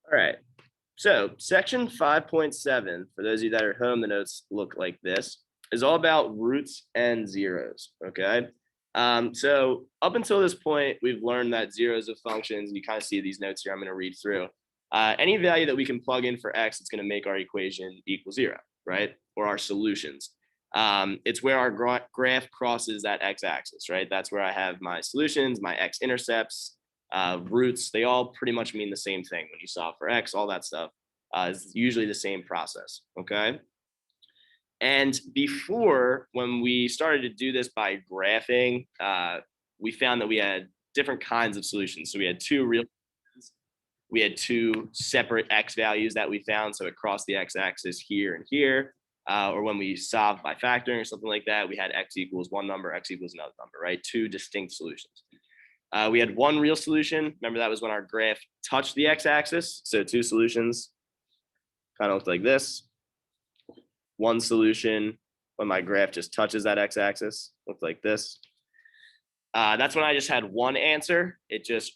All right. So section 5.7, for those of you that are at home, the notes look like this, is all about roots and zeros, okay? So up until this point, we've learned that zeros of functions, and you kind of see these notes here I'm going to read through. Any value that we can plug in for x, it's going to make our equation equal zero, right? Or our solutions. It's where our graph crosses that x-axis, right? That's where I have my solutions, my x-intercepts, roots. They all pretty much mean the same thing when you solve for x, all that stuff is usually the same process, okay? And before, when we started to do this by graphing, we found that we had different kinds of solutions. So we had two real, we had two separate x values that we found. So it crossed the x-axis here and here. Or when we solved by factoring or something like that, we had x equals one number, x equals another number, right? Two distinct solutions. We had one real solution. Remember, that was when our graph touched the x-axis. So two solutions kind of looked like this. One solution when my graph just touches that x-axis looked like this. That's when I just had one answer. It just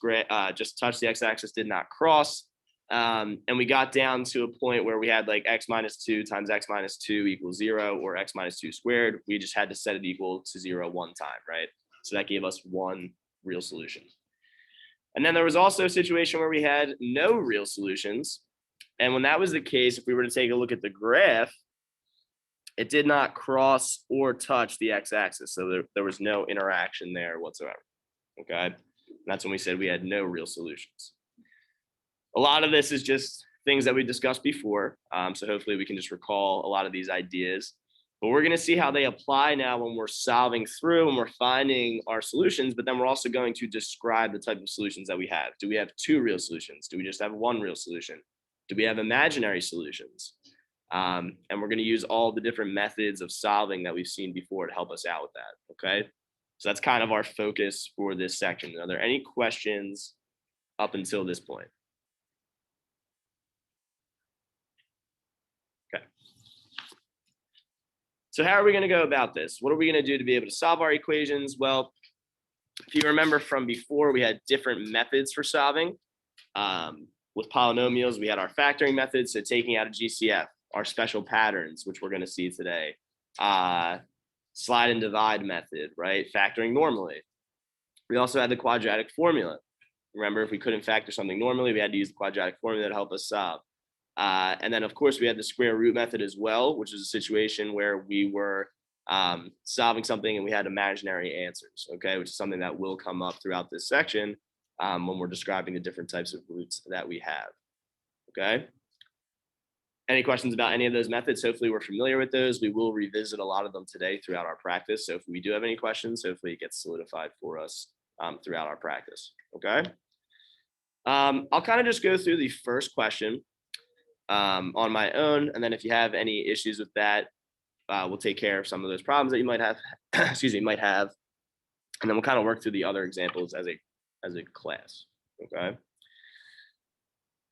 touched the x-axis, did not cross. And we got down to a point where we had like x minus 2 times x minus 2 equals 0, or x minus 2 squared. We just had to set it equal to 0 one time, right? So that gave us one real solution. And then there was also a situation where we had no real solutions. And when that was the case, if we were to take a look at the graph, it did not cross or touch the x-axis. So there was no interaction there whatsoever, okay? And that's when we said we had no real solutions. A lot of this is just things that we discussed before. So hopefully we can just recall a lot of these ideas. But we're going to see how they apply now when we're solving through and we're finding our solutions, but then we're also going to describe the type of solutions that we have. Do we have two real solutions? Do we just have one real solution? Do we have imaginary solutions? And we're going to use all the different methods of solving that we've seen before to help us out with that, okay? So that's kind of our focus for this section. Are there any questions up until this point? Okay. So how are we going to go about this? What are we going to do to be able to solve our equations? Well, if you remember from before, we had different methods for solving. With polynomials, we had our factoring method, so taking out a GCF, our special patterns, which we're going to see today, slide and divide method, right? Factoring normally. We also had the quadratic formula. Remember, if we couldn't factor something normally, we had to use the quadratic formula to help us solve. And then, of course, we had the square root method as well, which is a situation where we were solving something and we had imaginary answers, okay, which is something that will come up throughout this section when we're describing the different types of roots that we have, okay? Any questions about any of those methods? Hopefully we're familiar with those. We will revisit a lot of them today throughout our practice. So if we do have any questions, hopefully it gets solidified for us throughout our practice, okay? I'll kind of just go through the first question on my own. And then if you have any issues with that, we'll take care of some of those problems that you might have, excuse me, might have. And then we'll kind of work through the other examples as a class, okay?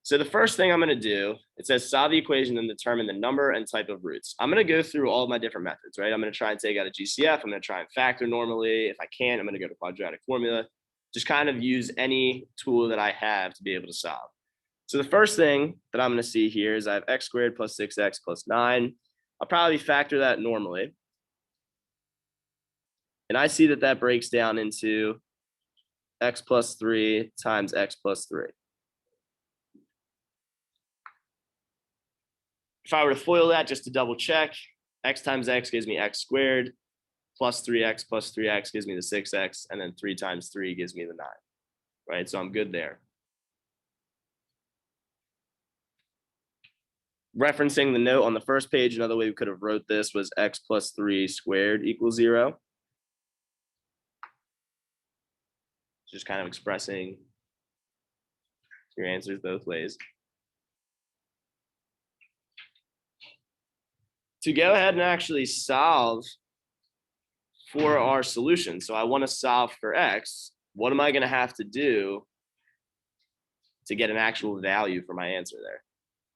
So the first thing I'm going to do, it says solve the equation and determine the number and type of roots. I'm going to go through all of my different methods, right? I'm going to try and take out a GCF. I'm going to try and factor normally. If I can't, I'm going to go to quadratic formula. Just kind of use any tool that I have to be able to solve. So the first thing that I'm going to see here is I have x squared plus 6x plus 9. I'll probably factor that normally. And I see that that breaks down into x plus 3 times x plus 3. If I were to FOIL that just to double check, x times x gives me x squared, plus 3x gives me the 6x, and then 3 times 3 gives me the 9, right? So I'm good there. Referencing the note on the first page, another way we could have wrote this was x plus 3 squared equals 0. Just kind of expressing your answers both ways. To go ahead and actually solve for our solution, so I want to solve for x, what am I going to have to do to get an actual value for my answer there?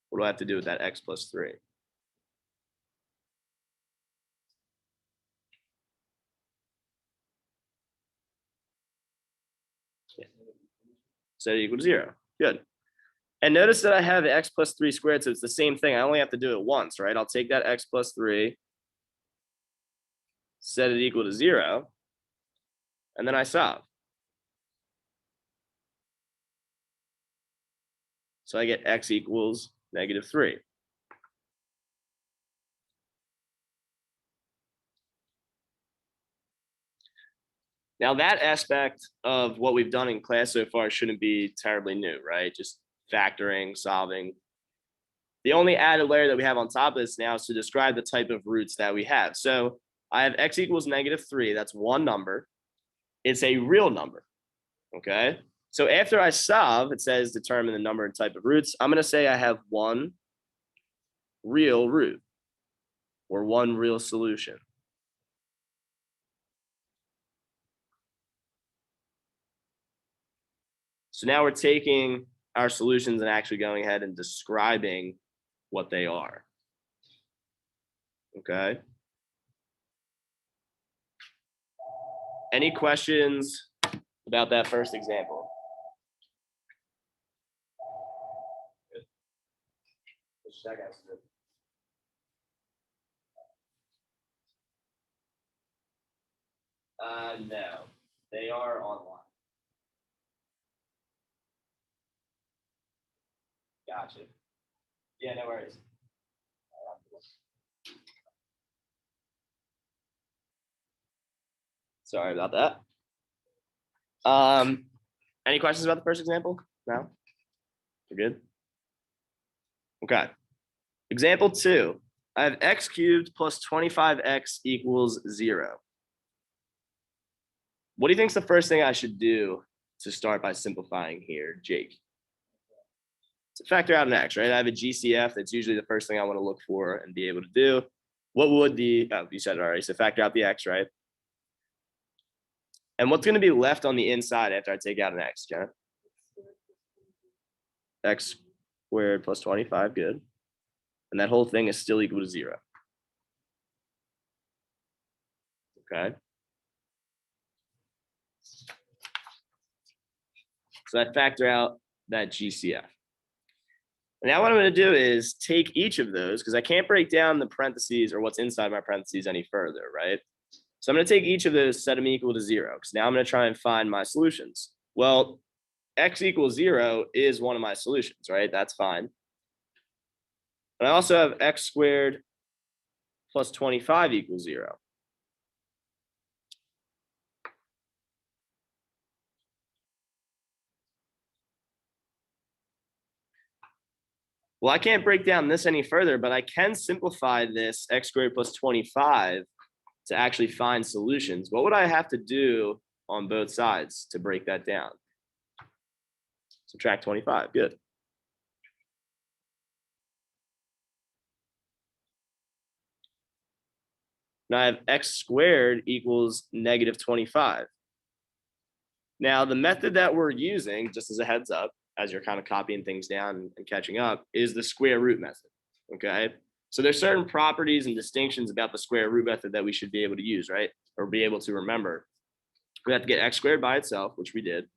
What do I have to do with that x plus 3? Yeah. Set it equal to 0. Good. And notice that I have x plus 3 squared, so it's the same thing. I only have to do it once, right? I'll take that x plus 3, set it equal to 0, and then I solve. So I get x equals -3. Now that aspect of what we've done in class so far shouldn't be terribly new, right? Just factoring, solving. The only added layer that we have on top of this now is to describe the type of roots that we have. So I have x equals -3. That's one number. It's a real number, okay? So after I solve, it says determine the number and type of roots. I'm going to say I have one real root or one real solution. So now we're taking our solutions and actually going ahead and describing what they are. Okay. Any questions about that first example? No, they are online. Gotcha. Yeah, no worries. Sorry about that. Any questions about the first example? No? We're good? Okay. Example 2. I have x cubed plus 25x equals 0. What do you think is the first thing I should do to start by simplifying here, Jake? To factor out an x, right? I have a GCF. That's usually the first thing I want to look for and be able to do. What would the, oh, you said it already, so factor out the x, right? And what's going to be left on the inside after I take out an x, Jenna? X squared plus 25, good. And that whole thing is still equal to 0. Okay. So I factor out that GCF. And now what I'm going to do is take each of those, because I can't break down the parentheses or what's inside my parentheses any further, right? So I'm going to take each of those, set them equal to 0, because now I'm going to try and find my solutions. Well, x equals 0 is one of my solutions, right? That's fine. And I also have x squared plus 25 equals 0. Well, I can't break down this any further, but I can simplify this x squared plus 25 to actually find solutions. What would I have to do on both sides to break that down? Subtract 25, good. Now I have x squared equals -25. Now the method that we're using, just as a heads up, as you're kind of copying things down and catching up, is the square root method, okay? So there's certain properties and distinctions about the square root method that we should be able to use, right? Or be able to remember. We have to get x squared by itself, which we did.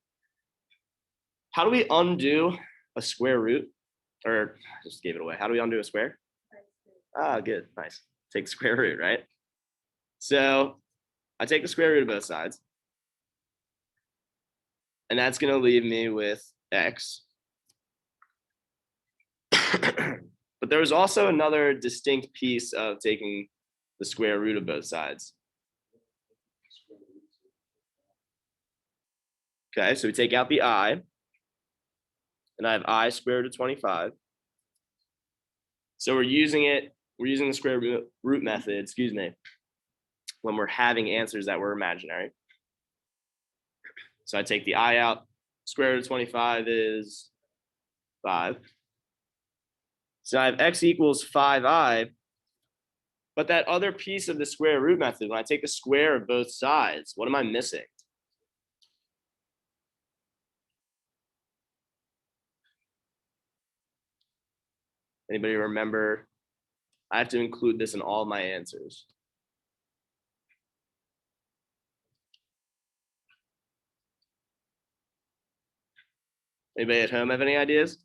How do we undo a square root? Or I just gave it away. How do we undo a square? Ah, good, nice. Take the square root, right? So I take the square root of both sides. And that's going to leave me with x. But there was also another distinct piece of taking the square root of both sides. Okay, so we take out the I, and I have I squared root of 25. So we're using the square root method, excuse me, when we're having answers that were imaginary. So I take the I out, square root of 25 is 5. So I have x equals 5i, but that other piece of the square root method, when I take the square of both sides, what am I missing? Anybody remember? I have to include this in all my answers. Anybody at home have any ideas?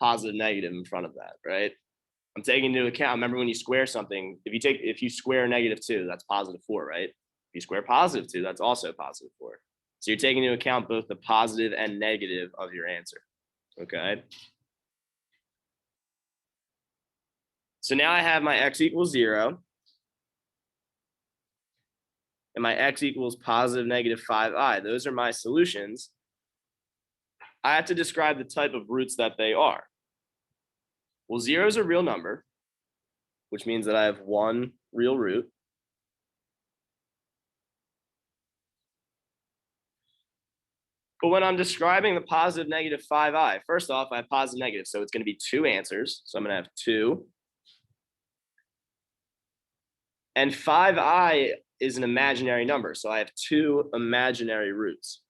positive negative in front of that, right? I'm taking into account, remember when you square something, if you square -2, that's +4, right? If you square +2, that's also +4. So you're taking into account both the positive and negative of your answer, okay? So now I have my x equals 0, and my x equals positive -5i. Those are my solutions. I have to describe the type of roots that they are. Well, 0 is a real number, which means that I have one real root. But when I'm describing the positive -5i, first off, I have positive negative, so it's going to be two answers. So I'm going to have 2. And 5i is an imaginary number, so I have 2 imaginary roots.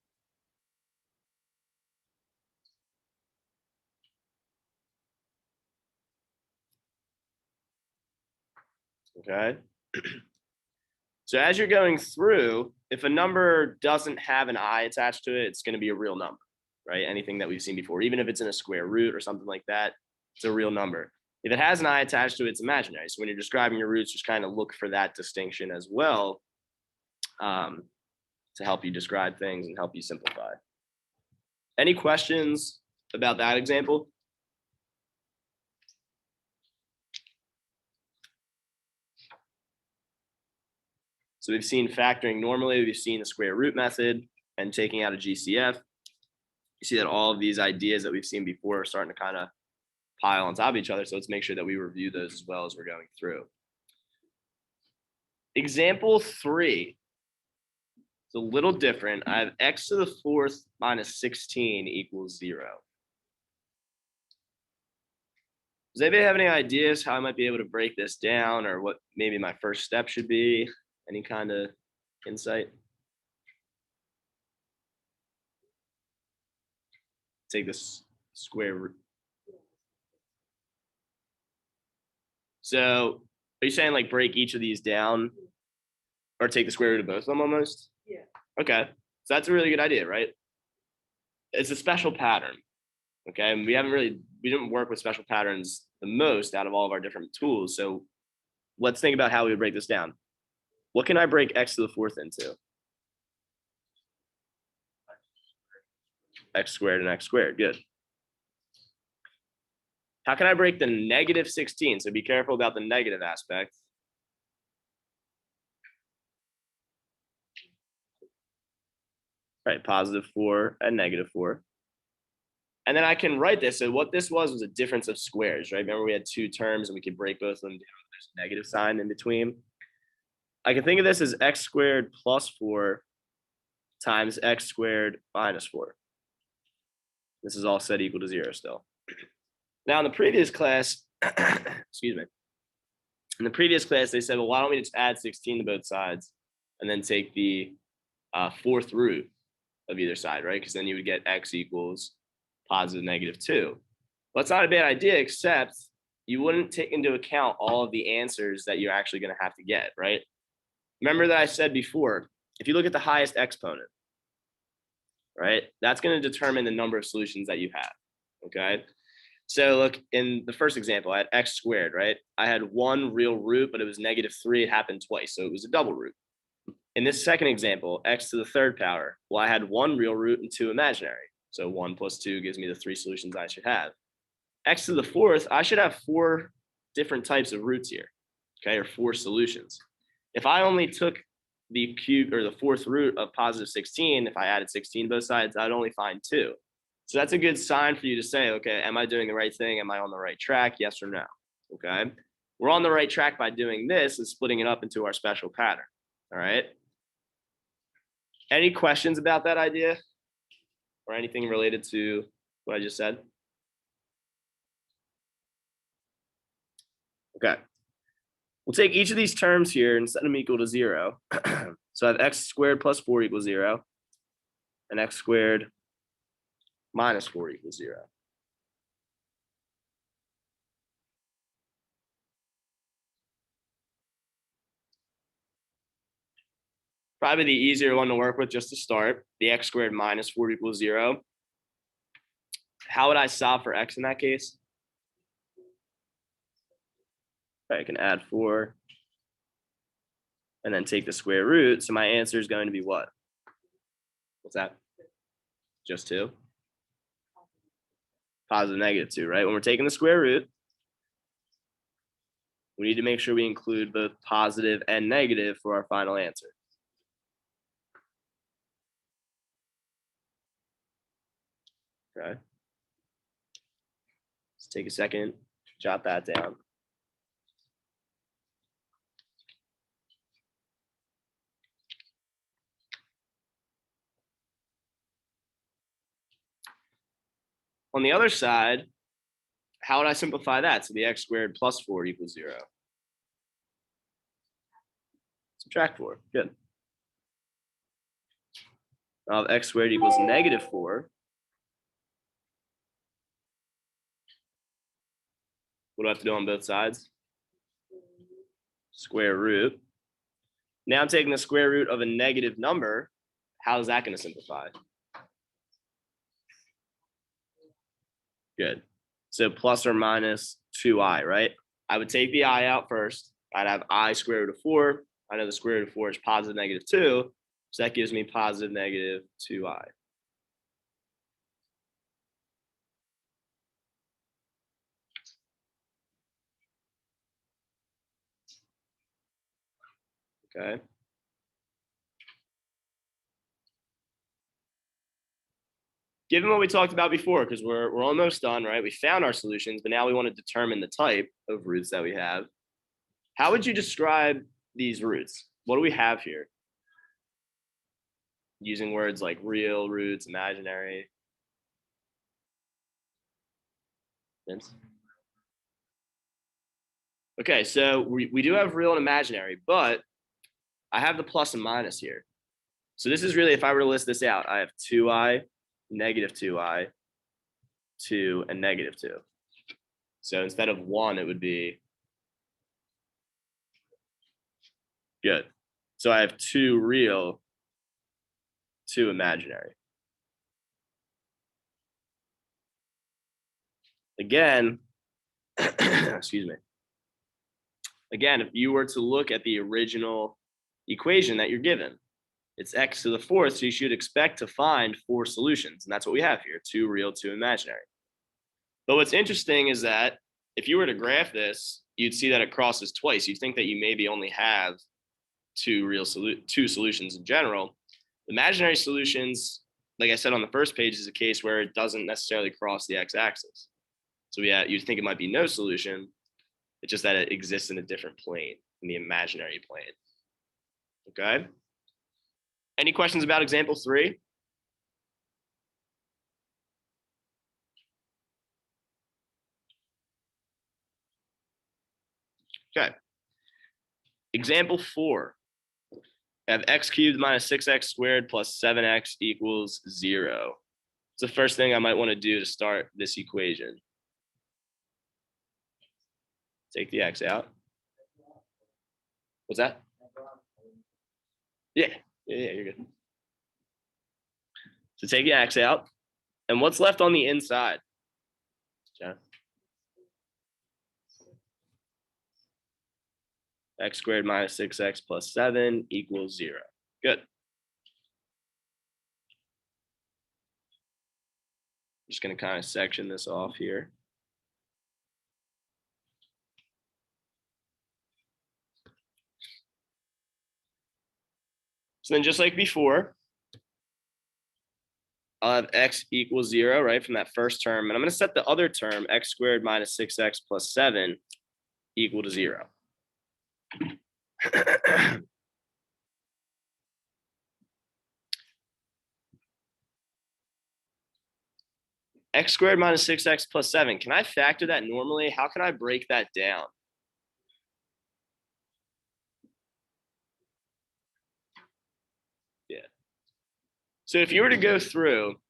Okay. So as you're going through, if a number doesn't have an I attached to it, it's going to be a real number, right? Anything that we've seen before, even if it's in a square root or something like that, it's a real number. If it has an I attached to it, it's imaginary. So when you're describing your roots, just kind of look for that distinction as well, to help you describe things and help you simplify. Any questions about that example? So we've seen factoring normally, we've seen the square root method and taking out a GCF. You see that all of these ideas that we've seen before are starting to kind of pile on top of each other. So let's make sure that we review those as well as we're going through. Example 3. It's a little different. I have x to the 4th minus 16 equals 0. Does anybody have any ideas how I might be able to break this down, or what maybe my first step should be? Any kind of insight? Take this square root. So are you saying like break each of these down, or take the square root of both of them almost? Yeah. Okay. So that's a really good idea, right? It's a special pattern. Okay. And we didn't work with special patterns the most out of all of our different tools. So let's think about how we would break this down. What can I break x to the 4th into? X squared and x squared. Good. How can I break the -16? So be careful about the negative aspect. Right, +4 and -4. And then I can write this. So what this was a difference of squares, right? Remember we had two terms and we could break both of them down. There's a negative sign in between. I can think of this as x squared plus 4 times x squared minus 4. This is all set equal to 0 still. Now in the previous class, excuse me. In the previous class, they said, well, why don't we just add 16 to both sides and then take the 4th root of either side, right? Because then you would get x equals positive -2. Well, that's not a bad idea, except you wouldn't take into account all of the answers that you're actually going to have to get, right? Remember that I said before, if you look at the highest exponent, right, that's going to determine the number of solutions that you have, okay? So look, in the first example, I had x squared, right? I had one real root, but it was -3. It happened twice, so it was a double root. In this second example, x to the 3rd power, well, I had one real root and 2 imaginary. So 1 plus 2 gives me the 3 solutions I should have. X to the 4th, I should have 4 different types of roots here, okay, or 4 solutions. If I only took the cube or the 4th root of +16, if I added 16 both sides, I'd only find 2. So that's a good sign for you to say, okay, am I doing the right thing? Am I on the right track? Yes or no? Okay. We're on the right track by doing this and splitting it up into our special pattern. All right. Any questions about that idea or anything related to what I just said? Okay. We'll take each of these terms here and set them equal to 0. So I have x squared plus 4 equals 0, and x squared minus 4 equals 0. Probably the easier one to work with just to start, the x squared minus 4 equals 0. How would I solve for x in that case? I can add 4 and then take the square root. So my answer is going to be what? What's that? Just 2? Positive -2, right? When we're taking the square root, we need to make sure we include both positive and negative for our final answer. Okay. Let's take a second, jot that down. On the other side, how would I simplify that? So the x squared plus 4 equals 0. Subtract 4. Good. Now x squared equals -4. What do I have to do on both sides? Square root. Now I'm taking the square root of a negative number. How is that going to simplify? Good. So plus or minus 2i, right? I would take the I out first. I'd have I square root of 4. I know the square root of 4 is positive -2. So that gives me positive -2i. Okay. Given what we talked about before, because we're almost done, right? We found our solutions, but now we want to determine the type of roots that we have. How would you describe these roots? What do we have here? Using words like real, roots, imaginary. Vince? Okay, so we do have real and imaginary, but I have the plus and minus here. So this is really, if I were to list this out, I have 2i, -2i, 2, and -2. So instead of 1, it would be good. So I have 2 real, 2 imaginary. Again, excuse me. Again, if you were to look at the original equation that you're given, it's x to the 4th, so you should expect to find 4 solutions. And that's what we have here, 2 real, 2 imaginary. But what's interesting is that if you were to graph this, you'd see that it crosses twice. You'd think that you maybe only have 2 solutions in general. Imaginary solutions, like I said on the first page, is a case where it doesn't necessarily cross the x-axis. So yeah, you'd think it might be no solution. It's just that it exists in a different plane, in the imaginary plane. Okay. Any questions about example 3? Okay. Example 4. I have x cubed minus 6x squared plus 7x equals 0. It's the first thing I might want to do to start this equation. Take the x out. What's that? Yeah, you're good. So take the x out. And what's left on the inside? John? X squared minus 6x plus 7 equals 0. Good. Just going to kind of section this off here. So then just like before, I'll have x equals 0, right, from that first term. And I'm going to set the other term, x squared minus 6x plus 7 equal to 0. X squared minus 6x plus 7. Can I factor that normally? How can I break that down? Yeah. So if you were to go through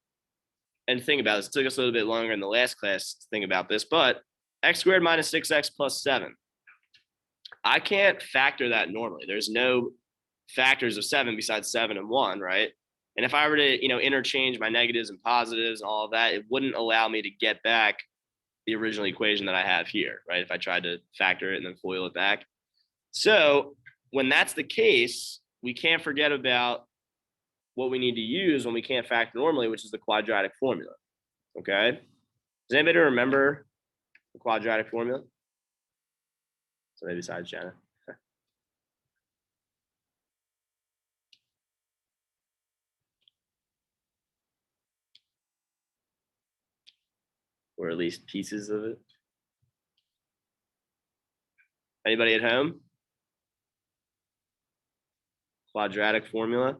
and think about this, it took us a little bit longer in the last class to think about this, but x squared minus 6x plus 7. I can't factor that normally. There's no factors of 7 besides 7 and 1, right? And if I were to, interchange my negatives and positives and all of that, it wouldn't allow me to get back the original equation that I have here, right? If I tried to factor it and then FOIL it back. So when that's the case, we can't forget about what we need to use when we can't factor normally, which is the quadratic formula, okay? Does anybody remember the quadratic formula? Somebody besides Jenna. Or at least pieces of it. Anybody at home? Quadratic formula.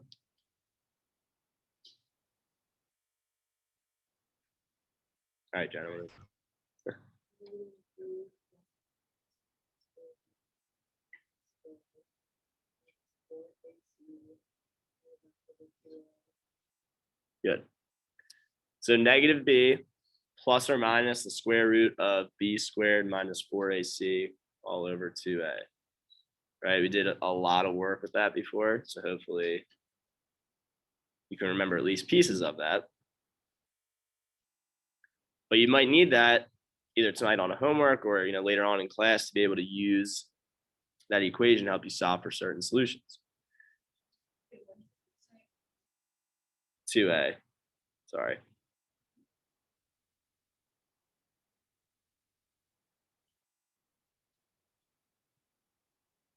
All right, gentlemen. Good. So negative b plus or minus the square root of b squared minus 4ac all over 2a. Right? We did a lot of work with that before, so hopefully you can remember at least pieces of that. But you might need that either tonight on a homework or later on in class to be able to use that equation to help you solve for certain solutions. 2a, sorry.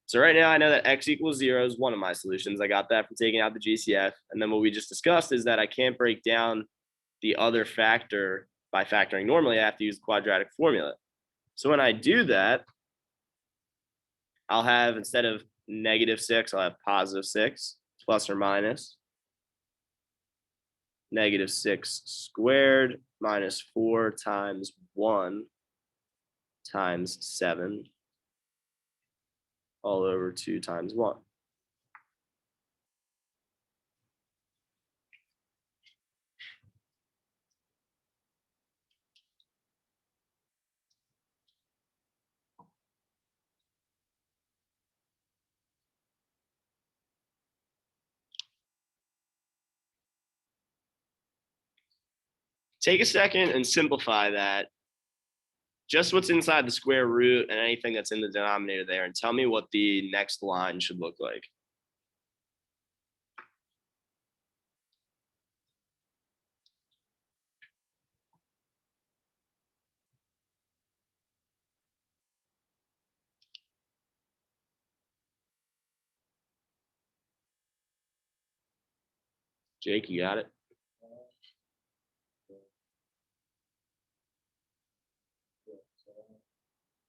So right now I know that x equals 0 is one of my solutions. I got that from taking out the GCF. And then what we just discussed is that I can't break down the other factor by factoring normally. I have to use the quadratic formula. So when I do that, I'll have, instead of -6, I'll have +6 plus or minus -6 squared minus 4 times 1 times 7 all over 2 times 1. Take a second and simplify that. Just what's inside the square root and anything that's in the denominator there, and tell me what the next line should look like. Jake, you got it?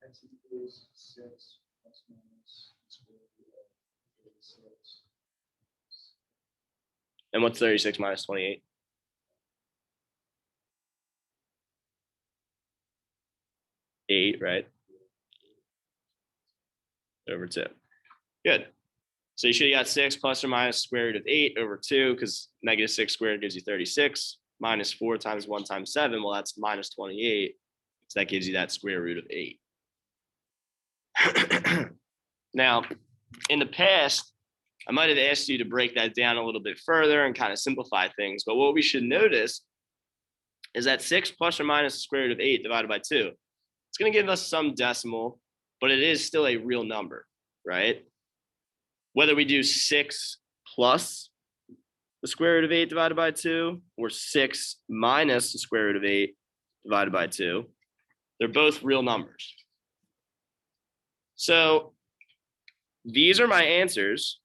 X equals 6 plus minus square root of 36. And what's 36 minus 28? 8, right? Over 2. Good. So you should have got 6 plus or minus square root of 8 over 2, because -6 squared gives you 36. Minus 4 times 1 times 7, well, that's minus 28. So that gives you that square root of 8. Now, in the past, I might have asked you to break that down a little bit further and kind of simplify things. But what we should notice is that 6 plus or minus the square root of 8 divided by 2. It's going to give us some decimal, but it is still a real number, right? Whether we do 6 plus the square root of 8 divided by 2 or 6 minus the square root of 8 divided by 2, they're both real numbers. So these are my answers.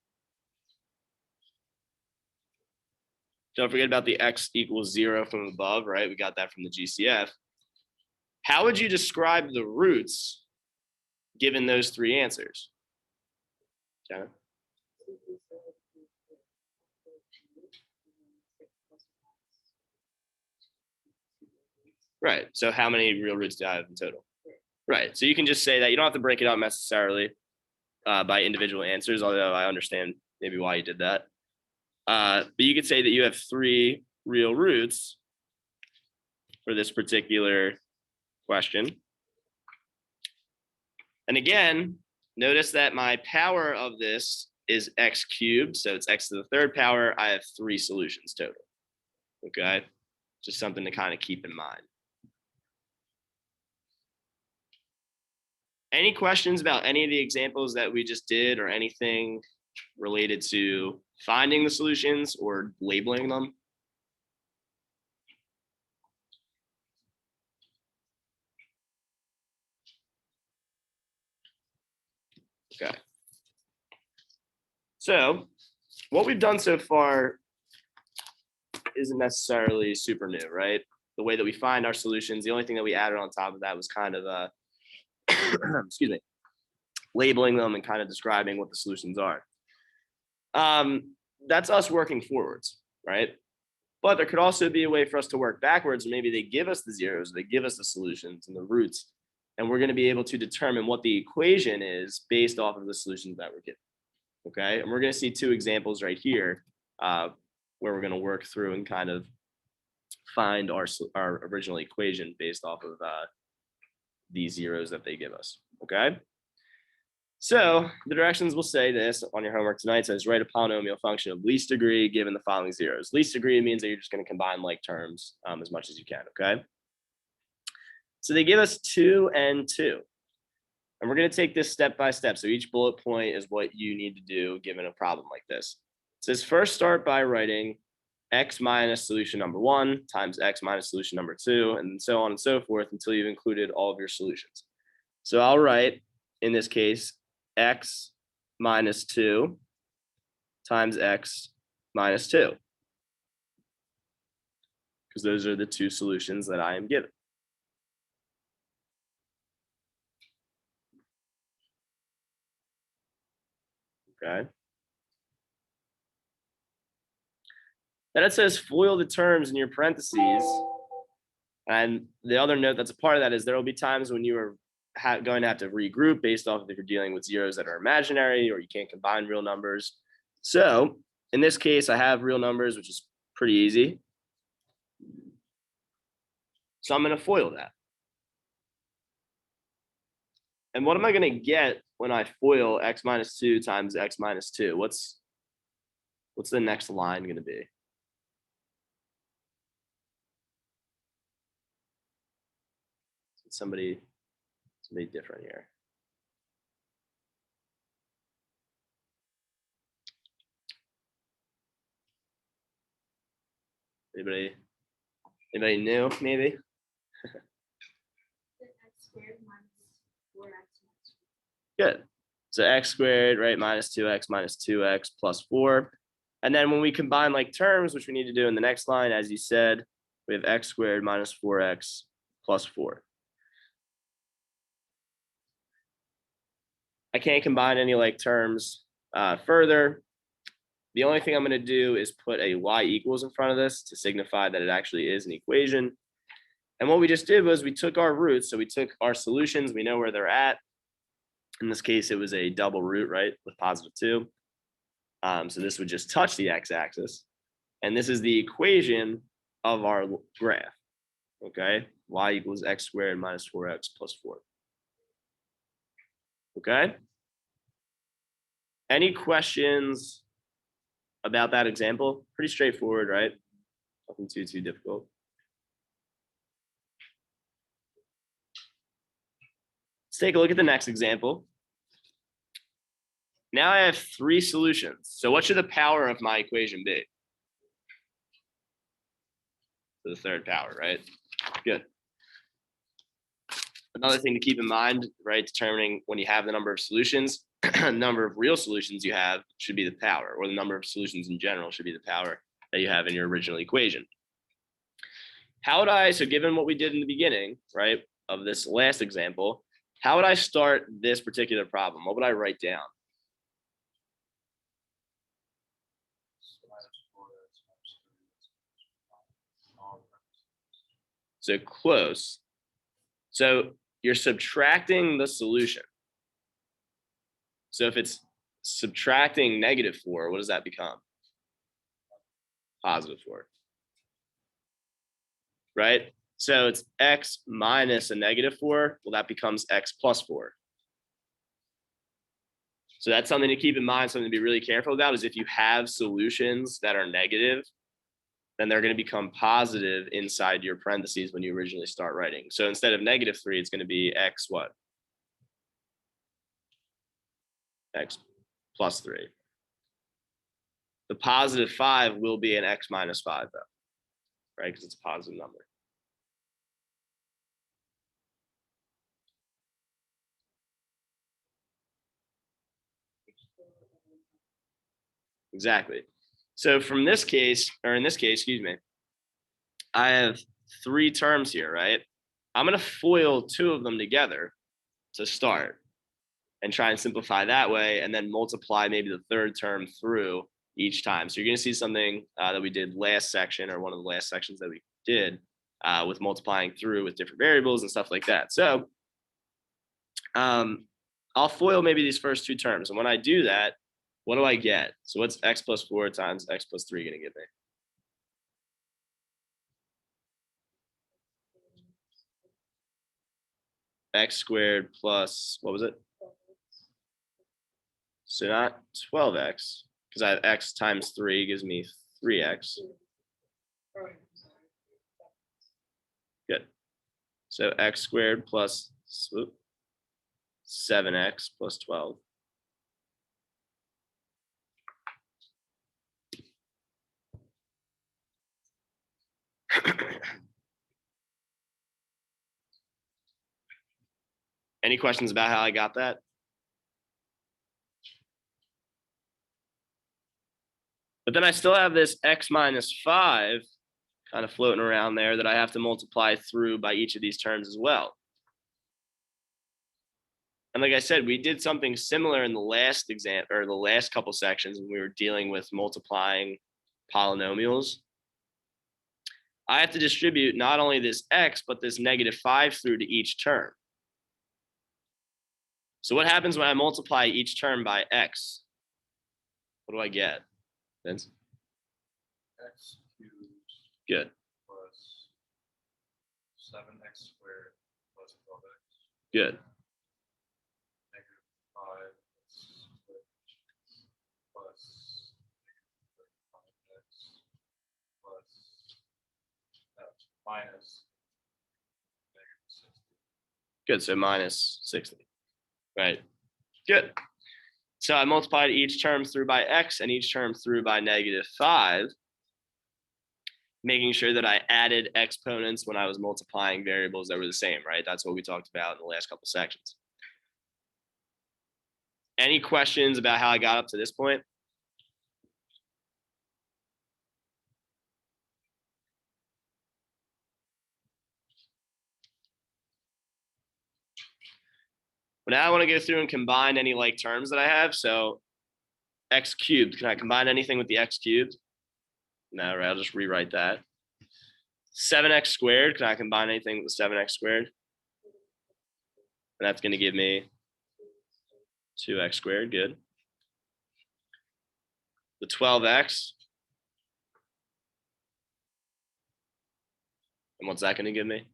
Don't forget about the x equals 0 from above, right? We got that from the GCF. How would you describe the roots given those three answers? Jenna? Right. So how many real roots do I have in total? Right. So you can just say that. You don't have to break it out necessarily by individual answers, although I understand maybe why you did that. But you could say that you have 3 real roots for this particular question. And again, notice that my power of this is x cubed. So it's x to the 3rd power. I have 3 solutions total. Okay. Just something to kind of keep in mind. Any questions about any of the examples that we just did or anything related to finding the solutions or labeling them? Okay. So what we've done so far isn't necessarily super new, right? The way that we find our solutions, the only thing that we added on top of that was kind of excuse me, labeling them and kind of describing what the solutions are. That's us working forwards, right? But there could also be a way for us to work backwards. Maybe they give us the zeros, they give us the solutions and the roots, and we're going to be able to determine what the equation is based off of the solutions that we're given. Okay, and we're going to see two examples right here where we're going to work through and kind of find our original equation based off of these zeros that they give us. Okay. So the directions will say this on your homework tonight. It says write a polynomial function of least degree given the following zeros. Least degree means that you're just going to combine like terms as much as you can. Okay. So they give us 2 and 2. And we're going to take this step by step. So each bullet point is what you need to do given a problem like this. It says first start by writing x minus solution number 1 times x minus solution number 2, and so on and so forth until you've included all of your solutions. So I'll write, in this case, x minus 2 times x minus 2, because those are the two solutions that I am given. Okay. Then it says FOIL the terms in your parentheses. And the other note that's a part of that is there will be times when you are going to have to regroup based off of if you're dealing with zeros that are imaginary or you can't combine real numbers. So in this case, I have real numbers, which is pretty easy. So I'm going to FOIL that. And what am I going to get when I FOIL x minus 2 times x minus 2? What's the next line going to be? Somebody different here. Anybody new, maybe? Good. So x squared, right, minus 2x plus 4. And then when we combine like terms, which we need to do in the next line, as you said, we have x squared minus 4x plus 4. I can't combine any like terms further. The only thing I'm going to do is put a y equals in front of this to signify that it actually is an equation. And what we just did was we took our roots. So we took our solutions. We know where they're at. In this case, it was a double root, right, with positive 2. So this would just touch the x-axis. And this is the equation of our graph. Okay, y equals x squared minus 4x plus 4. Okay. Any questions about that example? Pretty straightforward, right? Nothing too difficult. Let's take a look at the next example. Now I have 3 solutions. So what should the power of my equation be? To the third power, right? Good. Another thing to keep in mind, right, determining when you have the number of solutions, the number of real solutions you have should be the power, or the number of solutions in general should be the power that you have in your original equation. How would I, so given what we did in the beginning, right, of this last example, how would I start this particular problem? What would I write down? So close. So you're subtracting the solution. So if it's subtracting negative 4, what does that become? Positive 4. Right? So it's x minus a negative 4. Well, that becomes x plus 4. So that's something to keep in mind, something to be really careful about is if you have solutions that are negative, then they're going to become positive inside your parentheses when you originally start writing. So instead of negative 3, it's going to be x what? x plus 3. The positive 5 will be an x minus 5, though, right? Because it's a positive number. Exactly. So from this case, or in this case, excuse me, I have 3 terms here, right? I'm going to FOIL 2 of them together to start and try and simplify that way, and then multiply maybe the 3rd term through each time. So you're going to see something that we did last section, or one of the last sections that we did with multiplying through with different variables and stuff like that. So I'll FOIL maybe these first 2 terms. And when I do that, what do I get? So what's x plus 4 times x plus 3 going to give me? X squared plus, what was it? So not 12x, because I have x times 3 gives me 3x. Good. So x squared plus 7x plus 12. Any questions about how I got that? But then I still have this x minus 5 kind of floating around there that I have to multiply through by each of these terms as well. And like I said, we did something similar in the last exam, or the last couple sections when we were dealing with multiplying polynomials. I have to distribute not only this x, but this negative 5 through to each term. So what happens when I multiply each term by x? What do I get, Vince? X cubed Good. plus 7x squared plus 12x. Good. Negative 5x plus negative 5x plus minus negative 60. Good. So minus 60. Right. Good. So I multiplied each term through by x and each term through by negative 5, making sure that I added exponents when I was multiplying variables that were the same, right? That's what we talked about in the last couple sections. Any questions about how I got up to this point? But now I want to go through and combine any like terms that I have. So x cubed, can I combine anything with the x cubed? No, right, I'll just rewrite that. 7x squared, can I combine anything with 7x squared? And that's going to give me 2x squared, good. The 12x, and what's that going to give me?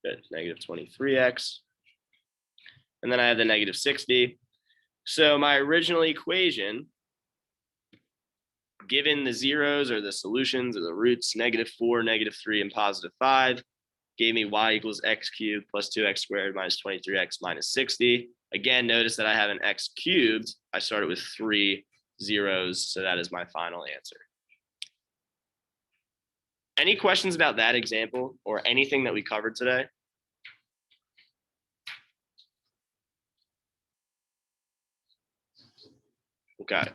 Good, negative 23x. And then I have the negative 60. So my original equation, given the zeros or the solutions or the roots, negative 4, negative 3, and positive 5, gave me y equals x cubed plus 2x squared minus 23x minus 60. Again, notice that I have an x cubed. I started with 3 zeros, so that is my final answer. Any questions about that example or anything that we covered today? Okay.